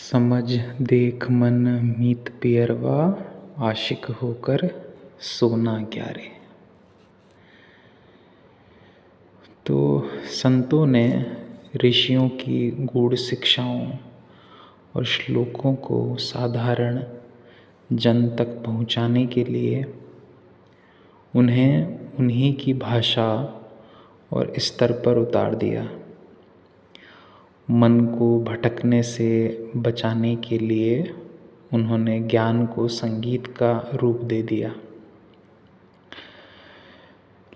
समझ देख मन मीत पियरवा, आशिक होकर सोना क्या रे। तो संतों ने ऋषियों की गूढ़ शिक्षाओं और श्लोकों को साधारण जन तक पहुँचाने के लिए उन्हें उन्हीं की भाषा और स्तर पर उतार दिया। मन को भटकने से बचाने के लिए उन्होंने ज्ञान को संगीत का रूप दे दिया।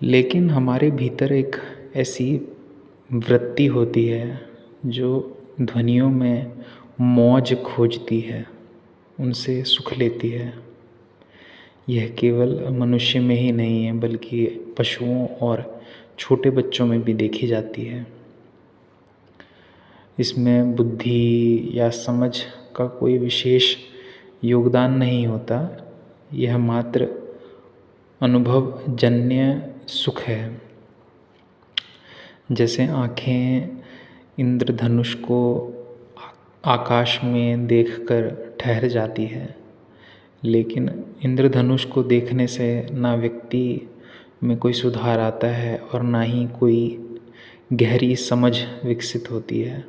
लेकिन हमारे भीतर एक ऐसी वृत्ति होती है जो ध्वनियों में मौज खोजती है, उनसे सुख लेती है। यह केवल मनुष्य में ही नहीं है बल्कि पशुओं और छोटे बच्चों में भी देखी जाती है। इसमें बुद्धि या समझ का कोई विशेष योगदान नहीं होता, यह मात्र अनुभवजन्य सुख है। जैसे आँखें इंद्रधनुष को आकाश में देखकर ठहर जाती है, लेकिन इंद्रधनुष को देखने से ना व्यक्ति में कोई सुधार आता है और ना ही कोई गहरी समझ विकसित होती है।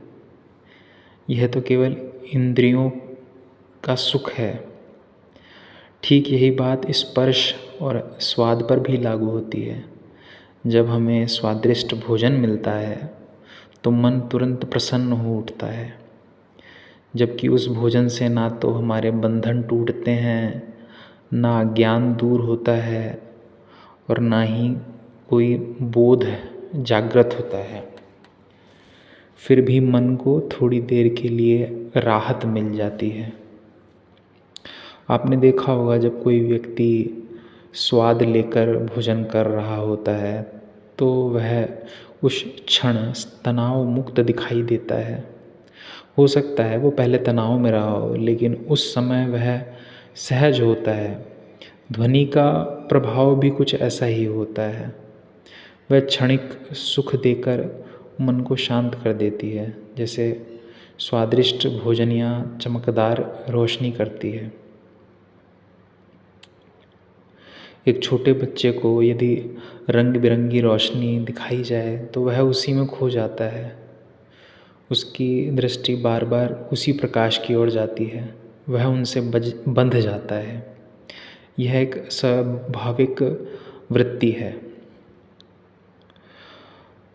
यह तो केवल इंद्रियों का सुख है। ठीक यही बात स्पर्श और स्वाद पर भी लागू होती है। जब हमें स्वादिष्ट भोजन मिलता है तो मन तुरंत प्रसन्न हो उठता है, जबकि उस भोजन से ना तो हमारे बंधन टूटते हैं, ना ज्ञान दूर होता है और ना ही कोई बोध जागृत होता है। फिर भी मन को थोड़ी देर के लिए राहत मिल जाती है। आपने देखा होगा जब कोई व्यक्ति स्वाद लेकर भोजन कर रहा होता है तो वह उस क्षण तनाव मुक्त दिखाई देता है। हो सकता है वो पहले तनाव में रहा हो, लेकिन उस समय वह सहज होता है। ध्वनि का प्रभाव भी कुछ ऐसा ही होता है। वह क्षणिक सुख देकर मन को शांत कर देती है, जैसे स्वादिष्ट भोजन या चमकदार रोशनी करती है। एक छोटे बच्चे को यदि रंग बिरंगी रोशनी दिखाई जाए तो वह उसी में खो जाता है। उसकी दृष्टि बार बार उसी प्रकाश की ओर जाती है, वह उनसे बंध जाता है। यह एक स्वाभाविक वृत्ति है।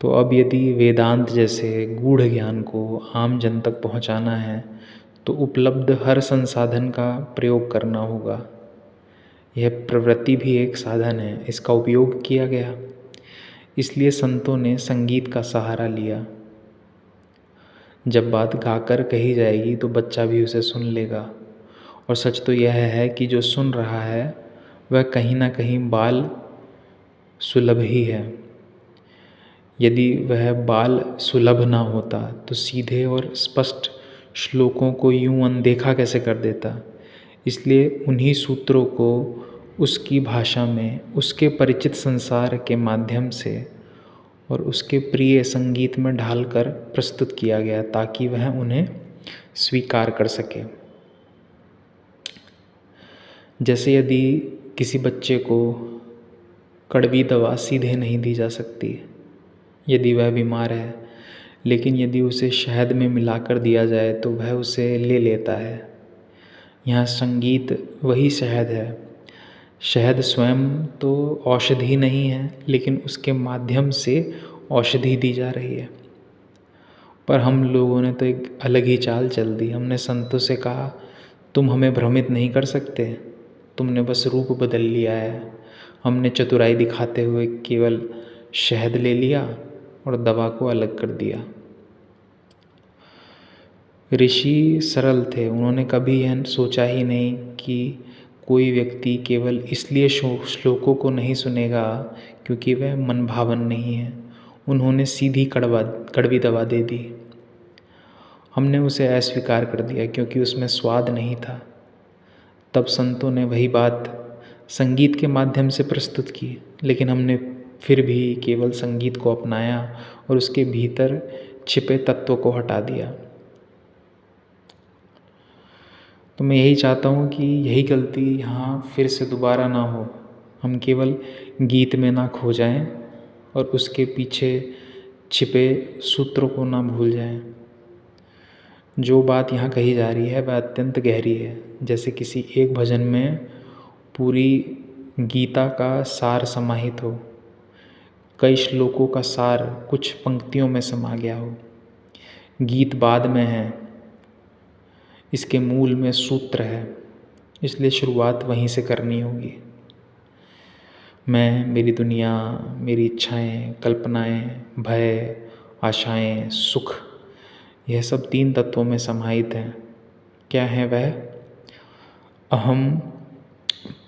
तो अब यदि वेदांत जैसे गूढ़ ज्ञान को आम जन तक पहुंचाना है तो उपलब्ध हर संसाधन का प्रयोग करना होगा। यह प्रवृत्ति भी एक साधन है, इसका उपयोग किया गया। इसलिए संतों ने संगीत का सहारा लिया। जब बात गाकर कही जाएगी तो बच्चा भी उसे सुन लेगा। और सच तो यह है कि जो सुन रहा है वह कहीं ना कहीं बाल सुलभ ही है। यदि वह बाल सुलभ ना होता तो सीधे और स्पष्ट श्लोकों को यूं अनदेखा कैसे कर देता। इसलिए उन्हीं सूत्रों को उसकी भाषा में, उसके परिचित संसार के माध्यम से और उसके प्रिय संगीत में ढालकर प्रस्तुत किया गया, ताकि वह उन्हें स्वीकार कर सके। जैसे यदि किसी बच्चे को कड़वी दवा सीधे नहीं दी जा सकती यदि वह बीमार है, लेकिन यदि उसे शहद में मिलाकर दिया जाए तो वह उसे ले लेता है। यहाँ संगीत वही शहद है। शहद स्वयं तो औषधि नहीं है, लेकिन उसके माध्यम से औषधि दी जा रही है। पर हम लोगों ने तो एक अलग ही चाल चल दी। हमने संतों से कहा, तुम हमें भ्रमित नहीं कर सकते, तुमने बस रूप बदल लिया है। हमने चतुराई दिखाते हुए केवल शहद ले लिया और दवा को अलग कर दिया। ऋषि सरल थे, उन्होंने कभी यह सोचा ही नहीं कि कोई व्यक्ति केवल इसलिए श्लोकों को नहीं सुनेगा क्योंकि वह मन भावन नहीं है। उन्होंने सीधी कड़वी दवा दे दी। हमने उसे अस्वीकार कर दिया क्योंकि उसमें स्वाद नहीं था। तब संतों ने वही बात संगीत के माध्यम से प्रस्तुत की, लेकिन हमने फिर भी केवल संगीत को अपनाया और उसके भीतर छिपे तत्वों को हटा दिया। तो मैं यही चाहता हूँ कि यही गलती यहाँ फिर से दोबारा ना हो। हम केवल गीत में ना खो जाएं और उसके पीछे छिपे सूत्रों को ना भूल जाएं। जो बात यहाँ कही जा रही है वह अत्यंत गहरी है। जैसे किसी एक भजन में पूरी गीता का सार समाहित हो, कई श्लोकों का सार कुछ पंक्तियों में समा गया हो। गीत बाद में है, इसके मूल में सूत्र है, इसलिए शुरुआत वहीं से करनी होगी। मैं, मेरी दुनिया, मेरी इच्छाएं, कल्पनाएं, भय, आशाएं, सुख, यह सब 3 तत्वों में समाहित हैं। क्या है वह? अहम,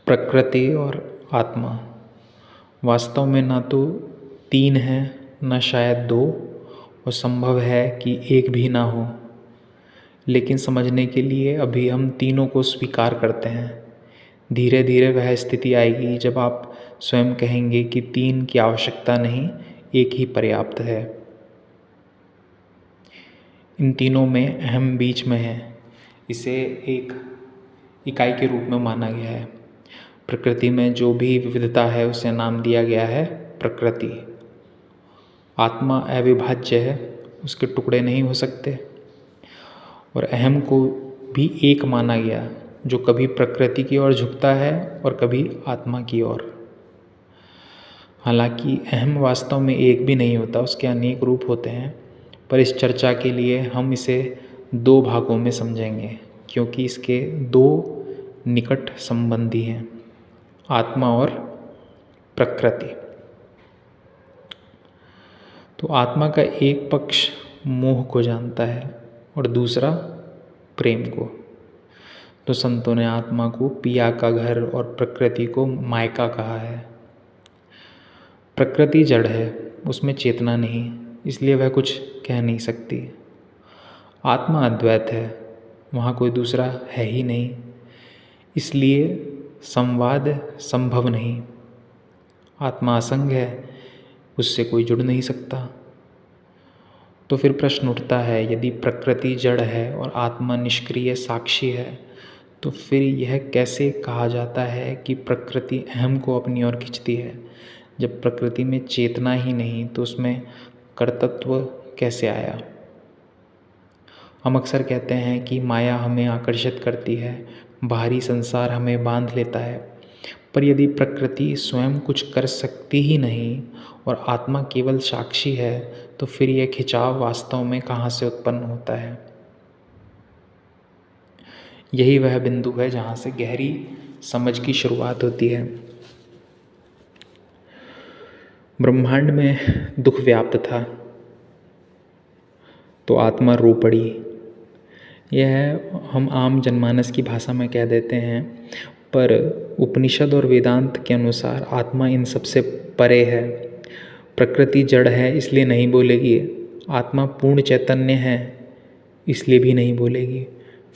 प्रकृति और आत्मा। वास्तव में ना तो 3 है, ना शायद 2, और संभव है कि 1 भी ना हो। लेकिन समझने के लिए अभी हम तीनों को स्वीकार करते हैं। धीरे धीरे वह स्थिति आएगी जब आप स्वयं कहेंगे कि 3 की आवश्यकता नहीं, 1 ही पर्याप्त है। इन तीनों में अहम बीच में है। इसे एक इकाई के रूप में माना गया है। प्रकृति में जो भी विविधता है उसे नाम दिया गया है प्रकृति। आत्मा अविभाज्य है, उसके टुकड़े नहीं हो सकते। और अहम को भी एक माना गया, जो कभी प्रकृति की ओर झुकता है और कभी आत्मा की ओर। हालांकि अहम वास्तव में एक भी नहीं होता, उसके अनेक रूप होते हैं, पर इस चर्चा के लिए हम इसे 2 भागों में समझेंगे, क्योंकि इसके 2 निकट संबंधी हैं, आत्मा और प्रकृति। तो आत्मा का एक पक्ष मोह को जानता है और दूसरा प्रेम को। तो संतों ने आत्मा को पिया का घर और प्रकृति को मायका कहा है। प्रकृति जड़ है, उसमें चेतना नहीं, इसलिए वह कुछ कह नहीं सकती। आत्मा अद्वैत है, वहाँ कोई दूसरा है ही नहीं, इसलिए संवाद संभव नहीं। आत्मा असंग है, उससे कोई जुड़ नहीं सकता। तो फिर प्रश्न उठता है, यदि प्रकृति जड़ है और आत्मा निष्क्रिय साक्षी है, तो फिर यह कैसे कहा जाता है कि प्रकृति अहम को अपनी ओर खींचती है? जब प्रकृति में चेतना ही नहीं तो उसमें कर्तृत्व कैसे आया? हम अक्सर कहते हैं कि माया हमें आकर्षित करती है, बाहरी संसार हमें बांध लेता है। पर यदि प्रकृति स्वयं कुछ कर सकती ही नहीं और आत्मा केवल साक्षी है, तो फिर यह खिंचाव वास्तव में कहाँ से उत्पन्न होता है? यही वह बिंदु है जहाँ से गहरी समझ की शुरुआत होती है। ब्रह्मांड में दुख व्याप्त था तो आत्मा रो पड़ी। यह हम आम जनमानस की भाषा में कह देते हैं, पर उपनिषद और वेदांत के अनुसार आत्मा इन सबसे परे है। प्रकृति जड़ है इसलिए नहीं बोलेगी, आत्मा पूर्ण चैतन्य है इसलिए भी नहीं बोलेगी।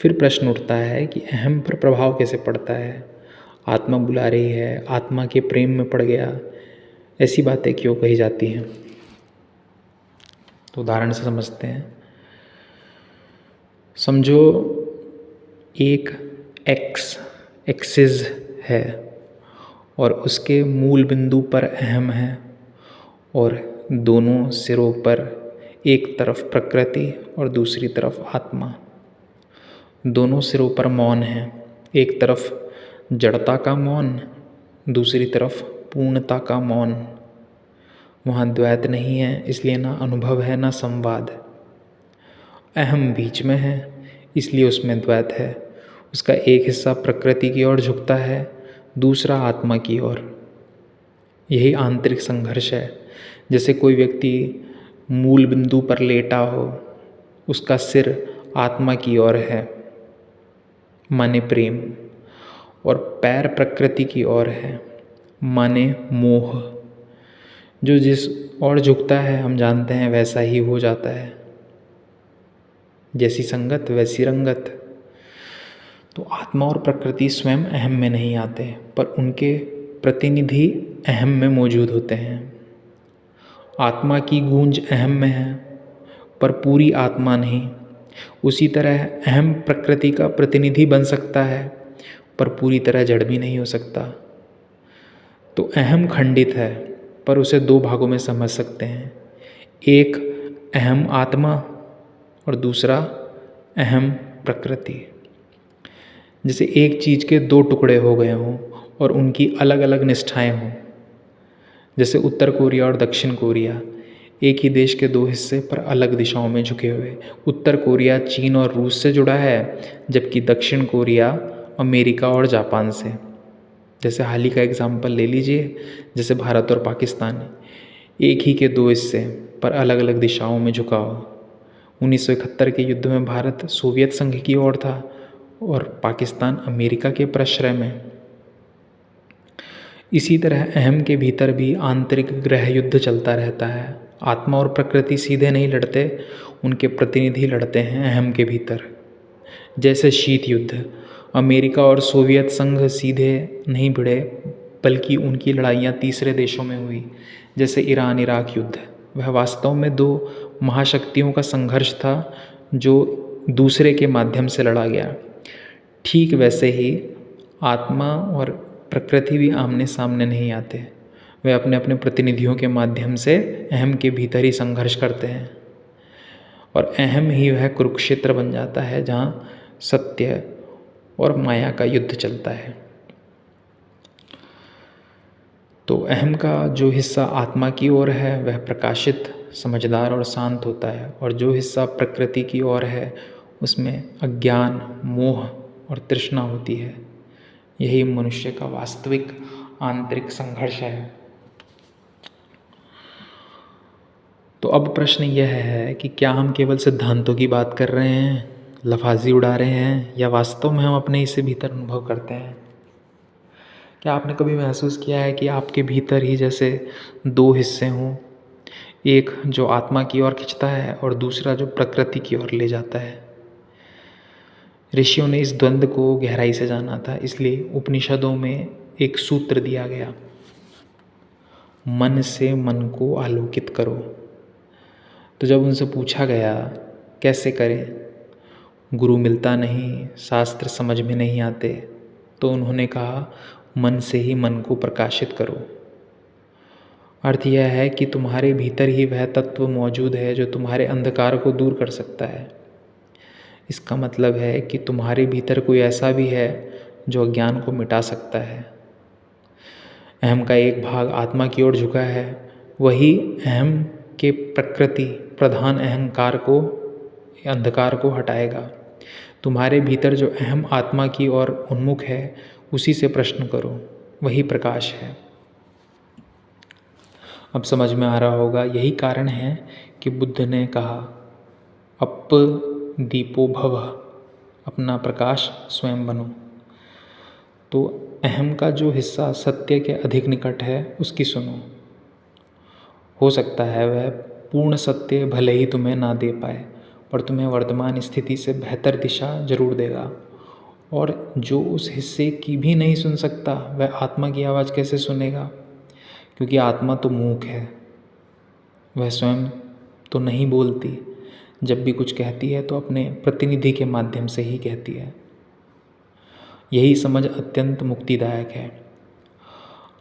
फिर प्रश्न उठता है कि अहम पर प्रभाव कैसे पड़ता है? आत्मा बुला रही है, आत्मा के प्रेम में पड़ गया, ऐसी बातें क्यों कही जाती हैं? तो उदाहरण से समझते हैं। समझो एक एक्सिस है और उसके मूल बिंदु पर अहम है और दोनों सिरों पर एक तरफ प्रकृति और दूसरी तरफ आत्मा। दोनों सिरों पर मौन है, एक तरफ जड़ता का मौन, दूसरी तरफ पूर्णता का मौन। वहाँ द्वैत नहीं है, इसलिए ना अनुभव है ना संवाद। अहम बीच में है, इसलिए उसमें द्वैत है। उसका एक हिस्सा प्रकृति की ओर झुकता है, दूसरा आत्मा की ओर। यही आंतरिक संघर्ष है। जैसे कोई व्यक्ति मूल बिंदु पर लेटा हो, उसका सिर आत्मा की ओर है माने प्रेम, और पैर प्रकृति की ओर है माने मोह। जो जिस ओर झुकता है हम जानते हैं वैसा ही हो जाता है, जैसी संगत वैसी रंगत। तो आत्मा और प्रकृति स्वयं अहम में नहीं आते, पर उनके प्रतिनिधि अहम में मौजूद होते हैं। आत्मा की गूंज अहम में है, पर पूरी आत्मा नहीं। उसी तरह अहम प्रकृति का प्रतिनिधि बन सकता है, पर पूरी तरह जड़ भी नहीं हो सकता। तो अहम खंडित है, पर उसे दो भागों में समझ सकते हैं, एक अहम आत्मा और दूसरा अहम प्रकृति। जैसे एक चीज़ के दो टुकड़े हो गए हों और उनकी अलग अलग निष्ठाएं हों, जैसे उत्तर कोरिया और दक्षिण कोरिया, एक ही देश के दो हिस्से पर अलग दिशाओं में झुके हुए। उत्तर कोरिया चीन और रूस से जुड़ा है, जबकि दक्षिण कोरिया अमेरिका और जापान से। जैसे हाल ही का एग्जाम्पल ले लीजिए, जैसे भारत और पाकिस्तान, एक ही के दो हिस्से पर अलग अलग दिशाओं में झुकाव। 1971 के युद्ध में भारत सोवियत संघ की ओर था और पाकिस्तान अमेरिका के प्रश्रय में। इसी तरह अहम के भीतर भी आंतरिक गृह युद्ध चलता रहता है। आत्मा और प्रकृति सीधे नहीं लड़ते, उनके प्रतिनिधि लड़ते हैं अहम के भीतर। जैसे शीत युद्ध, अमेरिका और सोवियत संघ सीधे नहीं भिड़े, बल्कि उनकी लड़ाइयाँ तीसरे देशों में हुई। जैसे ईरान इराक युद्ध, वह वास्तव में दो महाशक्तियों का संघर्ष था जो दूसरे के माध्यम से लड़ा गया। ठीक वैसे ही आत्मा और प्रकृति भी आमने सामने नहीं आते, वे अपने अपने प्रतिनिधियों के माध्यम से अहम के भीतर ही संघर्ष करते हैं, और अहम ही वह कुरुक्षेत्र बन जाता है जहाँ सत्य और माया का युद्ध चलता है। तो अहम का जो हिस्सा आत्मा की ओर है वह प्रकाशित, समझदार और शांत होता है, और जो हिस्सा प्रकृति की ओर है उसमें अज्ञान, मोह और तृष्णा होती है। यही मनुष्य का वास्तविक आंतरिक संघर्ष है। तो अब प्रश्न यह है कि क्या हम केवल सिद्धांतों की बात कर रहे हैं, लफाजी उड़ा रहे हैं, या वास्तव में हम अपने इसे भीतर अनुभव करते हैं? क्या आपने कभी महसूस किया है कि आपके भीतर ही जैसे दो हिस्से हों, एक जो आत्मा की ओर खींचता है और दूसरा जो प्रकृति की ओर ले जाता है? ऋषियों ने इस द्वंद्व को गहराई से जाना था, इसलिए उपनिषदों में एक सूत्र दिया गया, मन से मन को आलोकित करो। तो जब उनसे पूछा गया कैसे करें, गुरु मिलता नहीं, शास्त्र समझ में नहीं आते, तो उन्होंने कहा मन से ही मन को प्रकाशित करो। अर्थ यह है कि तुम्हारे भीतर ही वह तत्व मौजूद है जो तुम्हारे अंधकार को दूर कर सकता है। इसका मतलब है कि तुम्हारे भीतर कोई ऐसा भी है जो अज्ञान को मिटा सकता है। अहम का एक भाग आत्मा की ओर झुका है, वही अहम के प्रकृति प्रधान अहंकार को, अंधकार को हटाएगा। तुम्हारे भीतर जो अहम आत्मा की ओर उन्मुख है, उसी से प्रश्न करो, वही प्रकाश है। अब समझ में आ रहा होगा, यही कारण है कि बुद्ध ने कहा अप दीपो भव, अपना प्रकाश स्वयं बनो। तो अहम का जो हिस्सा सत्य के अधिक निकट है उसकी सुनो। हो सकता है वह पूर्ण सत्य भले ही तुम्हें ना दे पाए, पर तुम्हें वर्तमान स्थिति से बेहतर दिशा जरूर देगा। और जो उस हिस्से की भी नहीं सुन सकता, वह आत्मा की आवाज़ कैसे सुनेगा? क्योंकि आत्मा तो मूक है, वह स्वयं तो नहीं बोलती। जब भी कुछ कहती है तो अपने प्रतिनिधि के माध्यम से ही कहती है। यही समझ अत्यंत मुक्तिदायक है।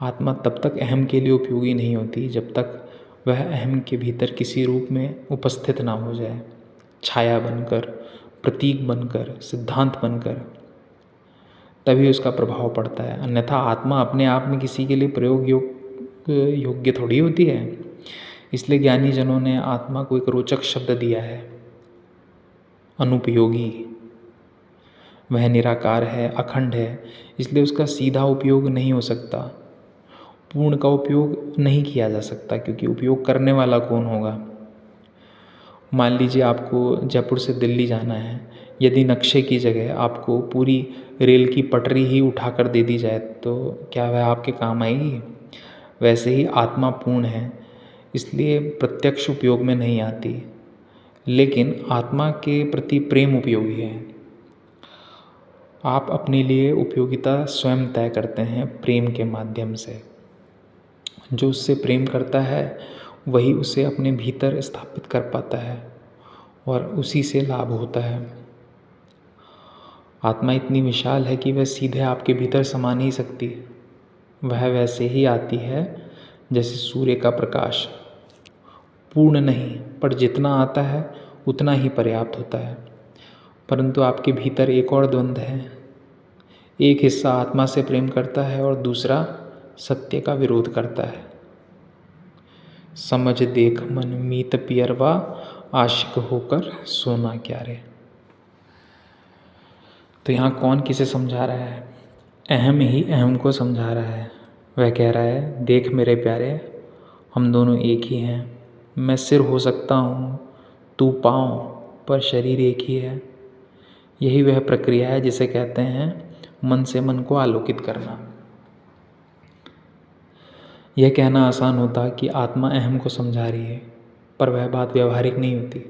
आत्मा तब तक अहम के लिए उपयोगी नहीं होती जब तक वह अहम के भीतर किसी रूप में उपस्थित ना हो जाए, छाया बनकर, प्रतीक बनकर, सिद्धांत बनकर, तभी उसका प्रभाव पड़ता है। अन्यथा आत्मा अपने आप में किसी के लिए प्रयोग योग्य थोड़ी होती है। इसलिए ज्ञानी जनों ने आत्मा को एक रोचक शब्द दिया है, अनुपयोगी। वह निराकार है, अखंड है, इसलिए उसका सीधा उपयोग नहीं हो सकता, पूर्ण का उपयोग नहीं किया जा सकता, क्योंकि उपयोग करने वाला कौन होगा? मान लीजिए आपको जयपुर से दिल्ली जाना है, यदि नक्शे की जगह आपको पूरी रेल की पटरी ही उठाकर दे दी जाए तो क्या वह आपके काम आएगी? वैसे ही आत्मा पूर्ण है, इसलिए प्रत्यक्ष उपयोग में नहीं आती, लेकिन आत्मा के प्रति प्रेम उपयोगी है। आप अपने लिए उपयोगिता स्वयं तय करते हैं प्रेम के माध्यम से। जो उससे प्रेम करता है वही उसे अपने भीतर स्थापित कर पाता है, और उसी से लाभ होता है। आत्मा इतनी विशाल है कि वह सीधे आपके भीतर समा नहीं सकती। वह वैसे ही आती है जैसे सूर्य का प्रकाश, पूर्ण नहीं, पर जितना आता है उतना ही पर्याप्त होता है। परंतु आपके भीतर एक और द्वंद्व है। एक हिस्सा आत्मा से प्रेम करता है और दूसरा सत्य का विरोध करता है। समझ देख मन मीत पियरवा, आशिक होकर सोना क्या रे। तो यहाँ कौन किसे समझा रहा है? अहम ही अहम को समझा रहा है। वह कह रहा है, देख मेरे प्यारे, हम दोनों एक ही हैं। मैं सिर हो सकता हूँ, तू पाँव, पर शरीर एक ही है। यही वह प्रक्रिया है जिसे कहते हैं मन से मन को आलोकित करना। यह कहना आसान होता कि आत्मा अहम को समझा रही है, पर वह बात व्यवहारिक नहीं होती।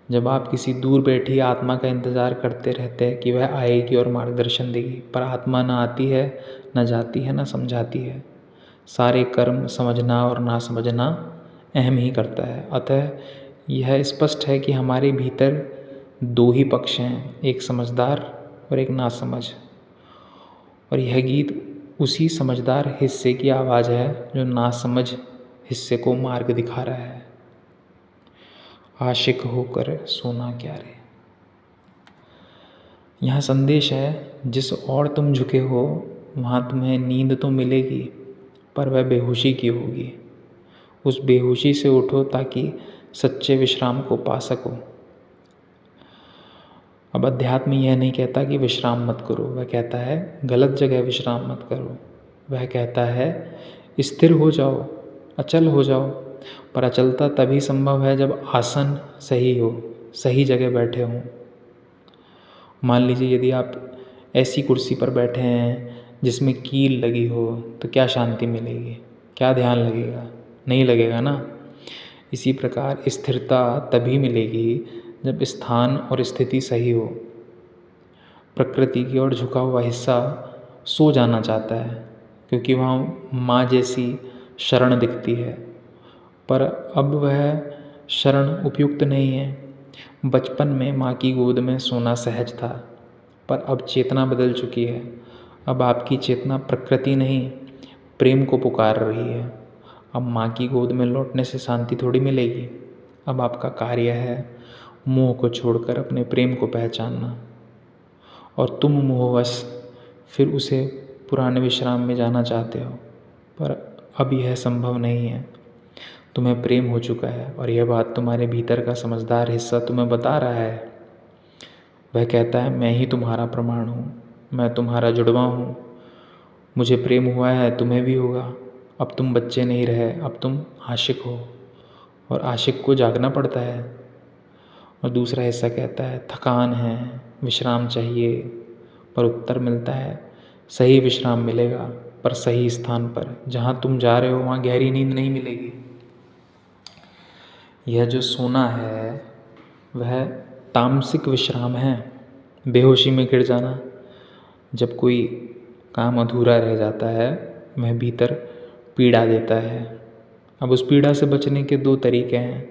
जब आप किसी दूर बैठी आत्मा का इंतज़ार करते रहते हैं कि वह आएगी और मार्गदर्शन देगी, पर आत्मा ना आती है, न जाती है, न समझाती है। सारे कर्म समझना और ना समझना अहम ही करता है। अतः यह स्पष्ट है कि हमारे भीतर दो ही पक्ष हैं, एक समझदार और एक नासमझ। और यह गीत उसी समझदार हिस्से की आवाज़ है जो नासमझ हिस्से को मार्ग दिखा रहा है। आशिक होकर सोना क्या रे। यहाँ संदेश है, जिस ओर तुम झुके हो वहाँ तुम्हें नींद तो मिलेगी, पर वह बेहोशी की होगी। उस बेहोशी से उठो ताकि सच्चे विश्राम को पा सको। अब अध्यात्म यह नहीं कहता कि विश्राम मत करो, वह कहता है गलत जगह विश्राम मत करो। वह कहता है स्थिर हो जाओ, अचल हो जाओ। पर अचलता तभी संभव है जब आसन सही हो, सही जगह बैठे हों। मान लीजिए यदि आप ऐसी कुर्सी पर बैठे हैं जिसमें कील लगी हो, तो क्या शांति मिलेगी? क्या ध्यान लगेगा? नहीं लगेगा ना। इसी प्रकार स्थिरता तभी मिलेगी जब स्थान और स्थिति सही हो। प्रकृति की ओर झुका हुआ हिस्सा सो जाना चाहता है, क्योंकि वहाँ माँ जैसी शरण दिखती है, पर अब वह शरण उपयुक्त नहीं है। बचपन में माँ की गोद में सोना सहज था, पर अब चेतना बदल चुकी है। अब आपकी चेतना प्रकृति नहीं, प्रेम को पुकार रही है। अब माँ की गोद में लौटने से शांति थोड़ी मिलेगी। अब आपका कार्य है मोह को छोड़कर अपने प्रेम को पहचानना। और तुम मोहवश फिर उसे पुराने विश्राम में जाना चाहते हो, पर अब यह संभव नहीं है। तुम्हें प्रेम हो चुका है और यह बात तुम्हारे भीतर का समझदार हिस्सा तुम्हें बता रहा है। वह कहता है मैं ही तुम्हारा प्रमाण हूँ, मैं तुम्हारा जुड़वा हूँ। मुझे प्रेम हुआ है, तुम्हें भी होगा। अब तुम बच्चे नहीं रहे, अब तुम आशिक हो, और आशिक को जागना पड़ता है। और दूसरा हिस्सा कहता है थकान है, विश्राम चाहिए, पर उत्तर मिलता है सही विश्राम मिलेगा, पर सही स्थान पर। जहाँ तुम जा रहे हो वहाँ गहरी नींद नहीं मिलेगी। यह जो सोना है वह तामसिक विश्राम है, बेहोशी में गिर जाना। जब कोई काम अधूरा रह जाता है वह भीतर पीड़ा देता है। अब उस पीड़ा से बचने के दो तरीके हैं,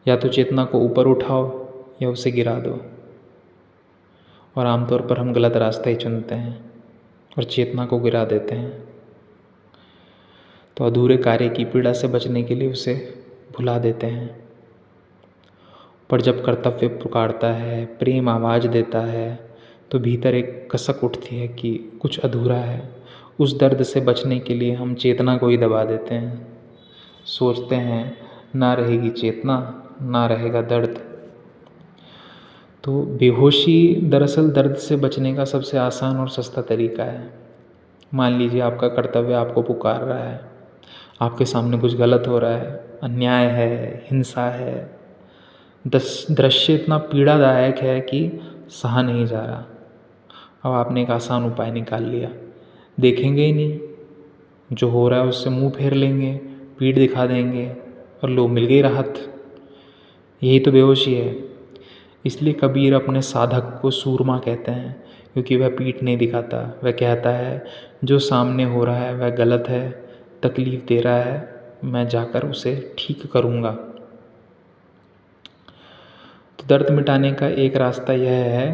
या तो चेतना को ऊपर उठाओ या उसे गिरा दो। और आमतौर पर हम गलत रास्ता ही चुनते हैं और चेतना को गिरा देते हैं। तो अधूरे कार्य की पीड़ा से बचने के लिए उसे भुला देते हैं। पर जब कर्तव्य पुकारता है, प्रेम आवाज़ देता है, तो भीतर एक कसक उठती है कि कुछ अधूरा है। उस दर्द से बचने के लिए हम चेतना को ही दबा देते हैं। सोचते हैं ना रहेगी चेतना, ना रहेगा दर्द। तो बेहोशी दरअसल दर्द से बचने का सबसे आसान और सस्ता तरीका है। मान लीजिए आपका कर्तव्य आपको पुकार रहा है, आपके सामने कुछ गलत हो रहा है, अन्याय है, हिंसा है, दृश्य इतना पीड़ादायक है कि सहा नहीं जा रहा। अब आपने एक आसान उपाय निकाल लिया, देखेंगे ही नहीं, जो हो रहा है उससे मुंह फेर लेंगे, पीठ दिखा देंगे और लो मिल गई राहत। यही तो बेहोशी है। इसलिए कबीर अपने साधक को सूरमा कहते हैं, क्योंकि वह पीठ नहीं दिखाता। वह कहता है जो सामने हो रहा है वह गलत है, तकलीफ़ दे रहा है, मैं जाकर उसे ठीक करूँगा। तो दर्द मिटाने का एक रास्ता यह है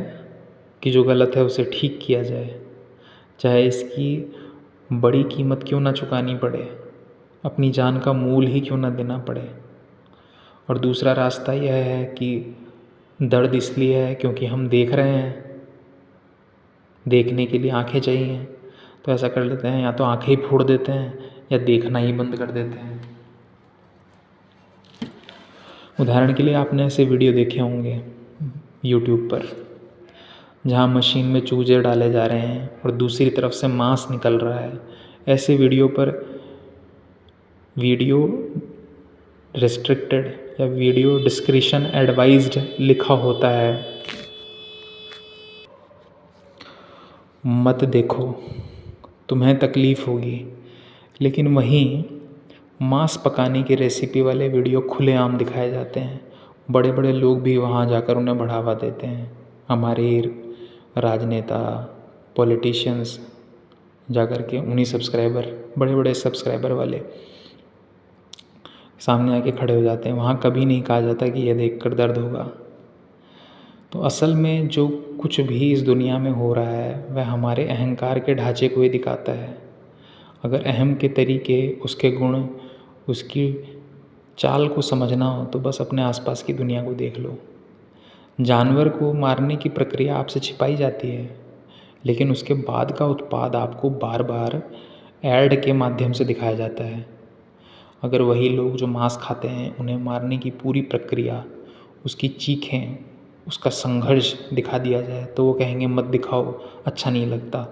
कि जो गलत है उसे ठीक किया जाए, चाहे इसकी बड़ी कीमत क्यों ना चुकानी पड़े, अपनी जान का मूल ही क्यों ना देना पड़े। और दूसरा रास्ता यह है कि दर्द इसलिए है क्योंकि हम देख रहे हैं, देखने के लिए आंखें चाहिए, तो ऐसा कर लेते हैं, या तो आंखें ही फोड़ देते हैं या देखना ही बंद कर देते हैं। उदाहरण के लिए आपने ऐसे वीडियो देखे होंगे यूट्यूब पर, जहाँ मशीन में चूजे डाले जा रहे हैं और दूसरी तरफ से मांस निकल रहा है। ऐसे वीडियो पर वीडियो रिस्ट्रिक्टेड या वीडियो डिस्क्रिप्शन एडवाइज्ड लिखा होता है, मत देखो, तुम्हें तकलीफ़ होगी। लेकिन वहीं मांस पकाने की रेसिपी वाले वीडियो खुलेआम दिखाए जाते हैं। बड़े बड़े लोग भी वहाँ जाकर उन्हें बढ़ावा देते हैं। हमारे राजनेता, पॉलिटिशियंस जाकर के उन्हीं बड़े बड़े सब्सक्राइबर वाले सामने आके खड़े हो जाते हैं। वहाँ कभी नहीं कहा जाता कि यह देखकर दर्द होगा। तो असल में जो कुछ भी इस दुनिया में हो रहा है वह हमारे अहंकार के ढांचे को ही दिखाता है। अगर अहम के तरीके, उसके गुण, उसकी चाल को समझना हो तो बस अपने आसपास की दुनिया को देख लो। जानवर को मारने की प्रक्रिया आपसे छिपाई जाती है, लेकिन उसके बाद का उत्पाद आपको बार बार ऐड के माध्यम से दिखाया जाता है। अगर वही लोग जो मांस खाते हैं उन्हें मारने की पूरी प्रक्रिया, उसकी चीखें, उसका संघर्ष दिखा दिया जाए तो वो कहेंगे मत दिखाओ, अच्छा नहीं लगता।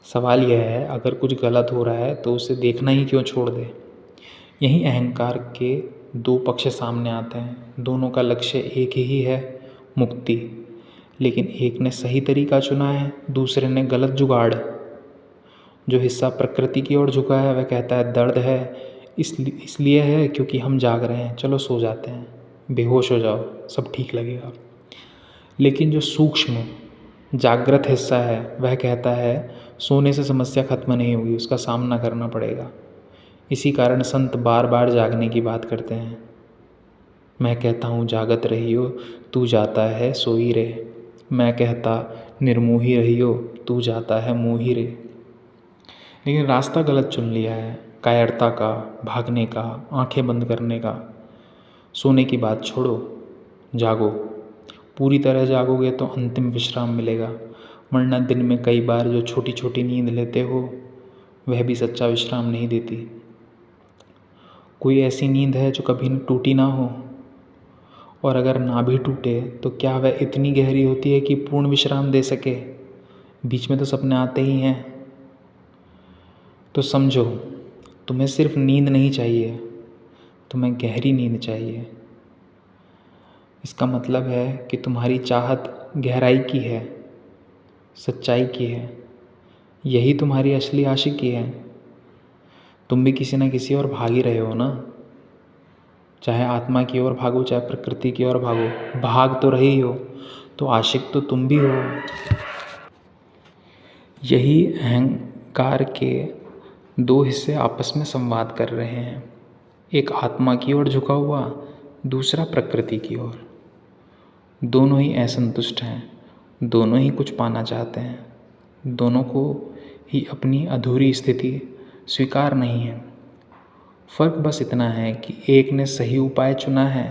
सवाल यह है, अगर कुछ गलत हो रहा है तो उसे देखना ही क्यों छोड़ दे। यही अहंकार के दो पक्ष सामने आते हैं। दोनों का लक्ष्य एक ही है, मुक्ति। लेकिन एक ने सही तरीका चुना है, दूसरे ने गलत जुगाड़। जो हिस्सा प्रकृति की ओर झुका है वह कहता है दर्द है, इसलिए है क्योंकि हम जाग रहे हैं, चलो सो जाते हैं, बेहोश हो जाओ, सब ठीक लगेगा। लेकिन जो सूक्ष्म जागृत हिस्सा है वह कहता है सोने से समस्या खत्म नहीं होगी, उसका सामना करना पड़ेगा। इसी कारण संत बार बार जागने की बात करते हैं। मैं कहता हूँ जागत रहियो, तू जाता है सोई रे। मैं कहता निर्मोही रहियो, तू जाता है मोही रे। लेकिन रास्ता गलत चुन लिया है, कायरता का, भागने का, आंखें बंद करने का। सोने की बात छोड़ो, जागो। पूरी तरह जागोगे तो अंतिम विश्राम मिलेगा, वरना दिन में कई बार जो छोटी छोटी नींद लेते हो वह भी सच्चा विश्राम नहीं देती। कोई ऐसी नींद है जो कभी टूटी ना हो, और अगर ना भी टूटे तो क्या वह इतनी गहरी होती है कि पूर्ण विश्राम दे सके। बीच में तो सपने आते ही हैं। तो समझो, तुम्हें सिर्फ नींद नहीं चाहिए, तुम्हें गहरी नींद चाहिए। इसका मतलब है कि तुम्हारी चाहत गहराई की है, सच्चाई की है। यही तुम्हारी असली आशिकी है। तुम भी किसी न किसी और भाग ही रहे हो ना। चाहे आत्मा की ओर भागो, चाहे प्रकृति की ओर भागो, भाग तो रही हो। तो आशिक तो तुम भी हो। यही अहंकार के दो हिस्से आपस में संवाद कर रहे हैं, एक आत्मा की ओर झुका हुआ, दूसरा प्रकृति की ओर। दोनों ही असंतुष्ट हैं, दोनों ही कुछ पाना चाहते हैं, दोनों को ही अपनी अधूरी स्थिति स्वीकार नहीं है। फ़र्क बस इतना है कि एक ने सही उपाय चुना है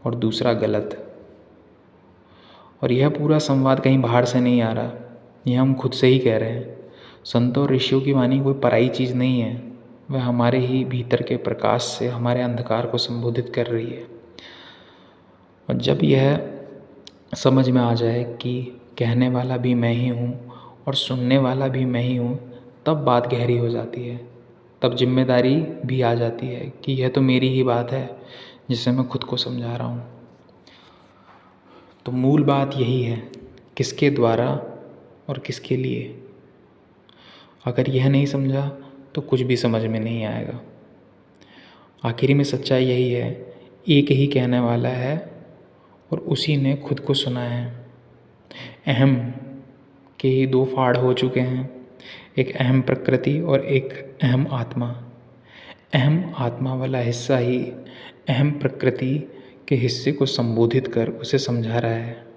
और दूसरा गलत। और यह पूरा संवाद कहीं बाहर से नहीं आ रहा, यह हम खुद से ही कह रहे हैं। संतों और ऋषियों की वाणी कोई पराई चीज़ नहीं है, वह हमारे ही भीतर के प्रकाश से हमारे अंधकार को संबोधित कर रही है। और जब यह समझ में आ जाए कि कहने वाला भी मैं ही हूँ और सुनने वाला भी मैं ही हूँ, तब बात गहरी हो जाती है। तब जिम्मेदारी भी आ जाती है कि यह तो मेरी ही बात है जिसे मैं खुद को समझा रहा हूँ। तो मूल बात यही है, किसके द्वारा और किसके लिए। अगर यह नहीं समझा तो कुछ भी समझ में नहीं आएगा। आखिरी में सच्चाई यही है, एक ही कहने वाला है और उसी ने खुद को सुना है। अहम के ही दो फाड़ हो चुके हैं, एक अहम प्रकृति और एक अहम आत्मा। अहम आत्मा वाला हिस्सा ही अहम प्रकृति के हिस्से को संबोधित कर उसे समझा रहा है